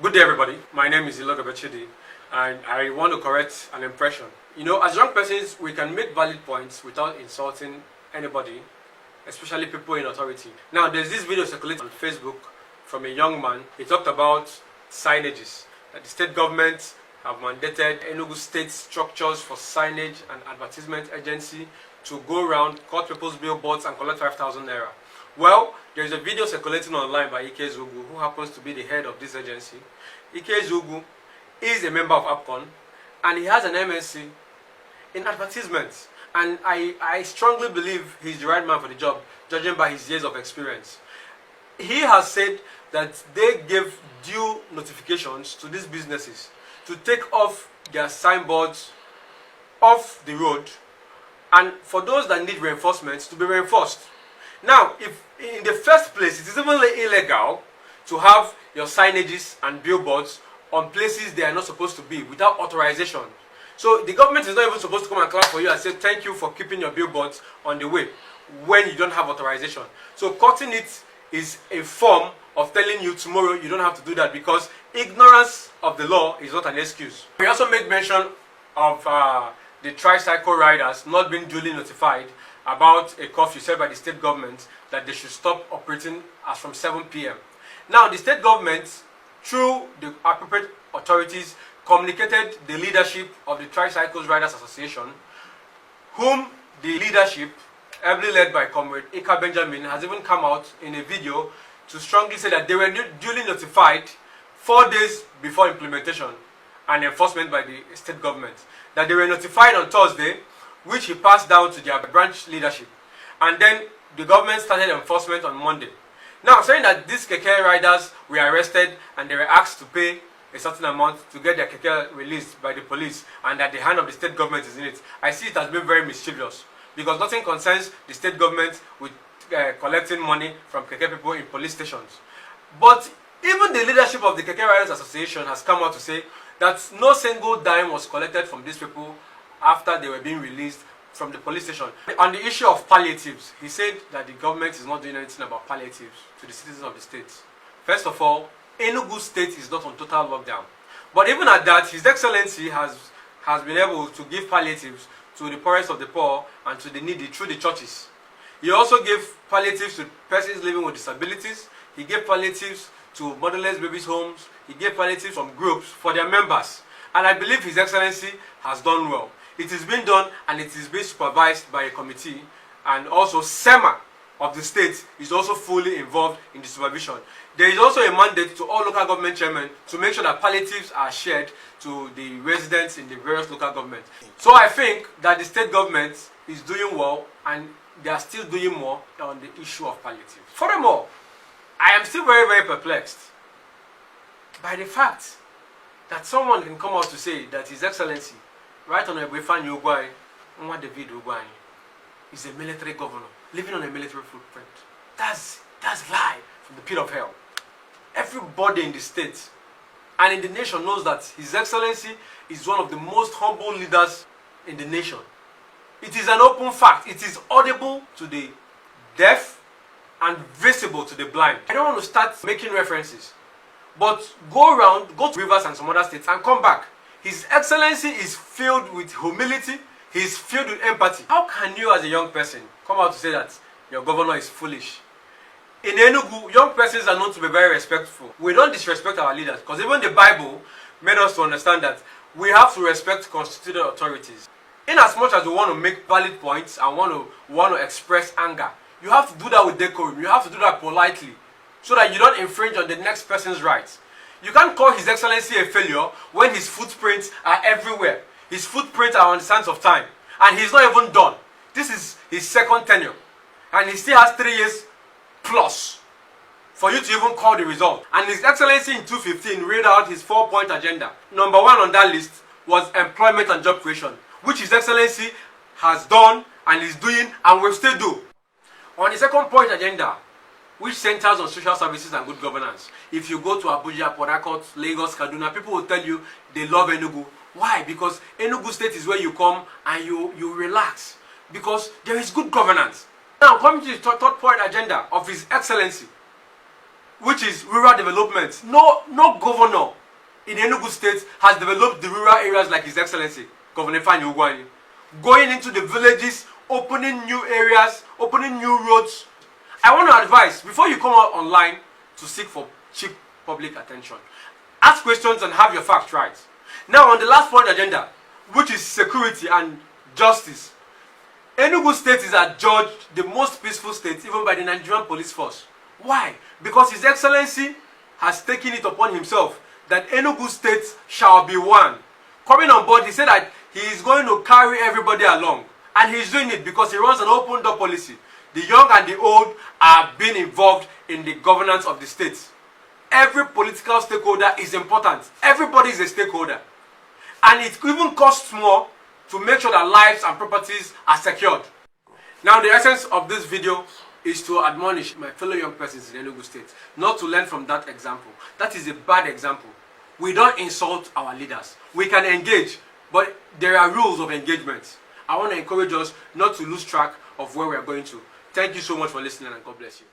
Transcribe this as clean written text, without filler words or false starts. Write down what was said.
Good day, everybody. My name is Ilogebe Chidi, and I want to correct an impression. You know, as young persons, we can make valid points without insulting anybody, especially people in authority. Now, there's this video circulating on Facebook from a young man. He talked about signages, that the state government have mandated Enugu state structures for signage and advertisement agency to go around, cut people's billboards and collect 5,000 naira. Well, there is a video circulating online by Ike Zugu, who happens to be the head of this agency. Ike Zugu is a member of APCON, and he has an MSc in advertisements. And I strongly believe he's the right man for the job, judging by his years of experience. He has said that they give due notifications to these businesses to take off their signboards off the road, and for those that need reinforcements, to be reinforced. Now, if in the first place it is even illegal to have your signages and billboards on places they are not supposed to be without authorization. So the government is not even supposed to come and clap for you and say thank you for keeping your billboards on the way when you don't have authorization. So cutting it is a form of telling you tomorrow you don't have to do that, because ignorance of the law is not an excuse. We also made mention of the tricycle riders not being duly notified about a curfew set by the state government that they should stop operating as from 7 p.m. Now, the state government, through the appropriate authorities, communicated the leadership of the Tricycles Riders Association, whom the leadership, heavily led by Comrade Ika Benjamin, has even come out in a video to strongly say that they were duly notified 4 days before implementation and enforcement by the state government. That they were notified on Thursday, which he passed down to their branch leadership. And then the government started enforcement on Monday. Now, saying that these keke riders were arrested and they were asked to pay a certain amount to get their keke released by the police, and that the hand of the state government is in it, I see it as being very mischievous, because nothing concerns the state government with collecting money from keke people in police stations. But even the leadership of the Keke Riders Association has come out to say that no single dime was collected from these people after they were being released from the police station. On the issue of palliatives, he said that the government is not doing anything about palliatives to the citizens of the state. First of all, Enugu state is not on total lockdown. But even at that, His Excellency has been able to give palliatives to the poorest of the poor and to the needy through the churches. He also gave palliatives to persons living with disabilities. He gave palliatives to motherless babies' homes. He gave palliatives from groups for their members. And I believe His Excellency has done well. It is being done, and it is being supervised by a committee, and also SEMA of the state is also fully involved in the supervision. There is also a mandate to all local government chairmen to make sure that palliatives are shared to the residents in the various local governments. So I think that the state government is doing well, and they are still doing more on the issue of palliatives. Furthermore, I am still very, very perplexed by the fact that someone can come out to say that His Excellency, Right Honorable Ugwuanyi, David Ugwuanyi, is a military governor living on a military footprint. That's lie from the pit of hell. Everybody in the state and in the nation knows that His Excellency is one of the most humble leaders in the nation. It is an open fact. It is audible to the deaf and visible to the blind. I don't want to start making references, but go to Rivers and some other states and come back. His Excellency is filled with humility. He is filled with empathy. How can you, as a young person, come out to say that your governor is foolish? In Enugu, young persons are known to be very respectful. We don't disrespect our leaders, because even the Bible made us to understand that we have to respect constituted authorities. In as much as we want to make valid points and want to express anger, you have to do that with decorum. You have to do that politely, so that you don't infringe on the next person's rights. You can't call His Excellency a failure when his footprints are everywhere. His footprints are on the sands of time, and he's not even done. This is his second tenure, and he still has 3 years plus for you to even call the result. And His Excellency in 2015 read out his 4-point agenda. Number 1 on that list was employment and job creation, which His Excellency has done and is doing and will still do. On the 2nd-point agenda, which centers on social services and good governance, if you go to Abuja, Port Harcourt, Lagos, Kaduna, people will tell you they love Enugu. Why? Because Enugu state is where you come and you relax, because there is good governance. Now, coming to the 3rd point agenda of His Excellency, which is rural development. No governor in Enugu State has developed the rural areas like His Excellency, Governor Ugwuanyi. Going into the villages, opening new areas, opening new roads. I want to advise, before you come out online to seek for cheap public attention, ask questions and have your facts right. Now on the last point agenda, which is security and justice. Enugu State is adjudged the most peaceful state even by the Nigerian police force. Why? Because His Excellency has taken it upon himself that Enugu State shall be one. Coming on board, he said that he is going to carry everybody along. And he's doing it because he runs an open door policy. The young and the old are being involved in the governance of the state. Every political stakeholder is important. Everybody is a stakeholder. And it even costs more to make sure that lives and properties are secured. Now the essence of this video is to admonish my fellow young persons in Enugu State not to learn from that example. That is a bad example. We don't insult our leaders. We can engage, but there are rules of engagement. I want to encourage us not to lose track of where we are going to. Thank you so much for listening, and God bless you.